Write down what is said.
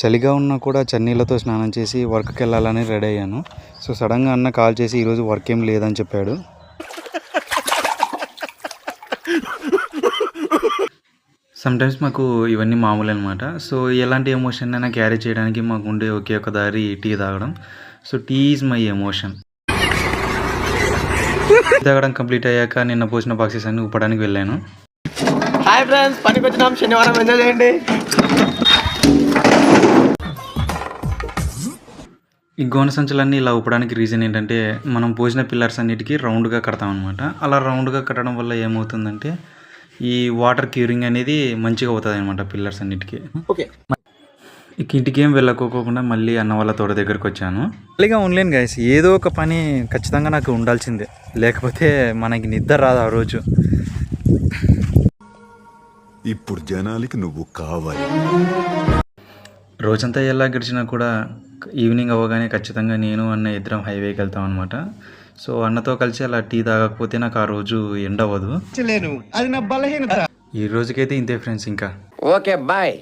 చలిగా ఉన్నా కూడా చన్నీళ్ళతో స్నానం చేసి వర్క్కి వెళ్ళాలని రెడీ అయ్యాను. సో సడన్గా అన్న కాల్ చేసి ఈరోజు వర్క్ ఏం లేదని చెప్పాడు. సమ్టైమ్స్ మాకు ఇవన్నీ మామూలు అనమాట. సో ఎలాంటి ఎమోషన్ అయినా క్యారీ చేయడానికి మాకు ఉండే ఒకే ఒక దారి టీ తాగడం. So tea is my emotion. తాగడం కంప్లీట్ అయ్యాక నిన్న పోసిన బాక్సెస్ అన్ని ఊపడానికి వెళ్ళాను. హాయ్ ఫ్రెండ్స్, పనికి వచ్చినాం. శనివారం ఎంజాయ్ చేయండి. ఈ గోన సంచులన్నీ ఇలా ఊపడానికి రీజన్ ఏంటంటే మనం పోసిన పిల్లర్స్ అన్నిటికీ రౌండ్గా కడతాం అనమాట. అలా రౌండ్గా కట్టడం వల్ల ఏమవుతుందంటే ఈ వాటర్ క్యూరింగ్ అనేది మంచిగా అవుతుంది అనమాట పిల్లర్స్ అన్నిటికీ. ఓకే, ఇంటికి ఏం వెళ్ళకోకుండా మళ్ళీ అన్న వాళ్ళ తోట దగ్గరికి వచ్చాను. ఖాళీగా ఉండలేను గైస్, ఏదో ఒక పని ఖచ్చితంగా నాకు ఉండాల్సిందే, లేకపోతే మనకి నిద్ర రాదు ఆ రోజు. ఇప్పుడు జనాలకి నువ్వు కావాలి. రోజంతా ఎలా గడిచినా కూడా ఈవినింగ్ అవ్వగానే ఖచ్చితంగా నేను అన్న ఇద్దరం హైవేకి వెళ్తాం అనమాట. సో అన్నతో కలిసి అలా టీ తాగకపోతే నాకు ఆ రోజు ఎండ్ అవ్వదు. అది నా బలహీనత. ఈ రోజుకైతే ఇంతే ఫ్రెండ్స్. ఇంకా ఓకే, బాయ్.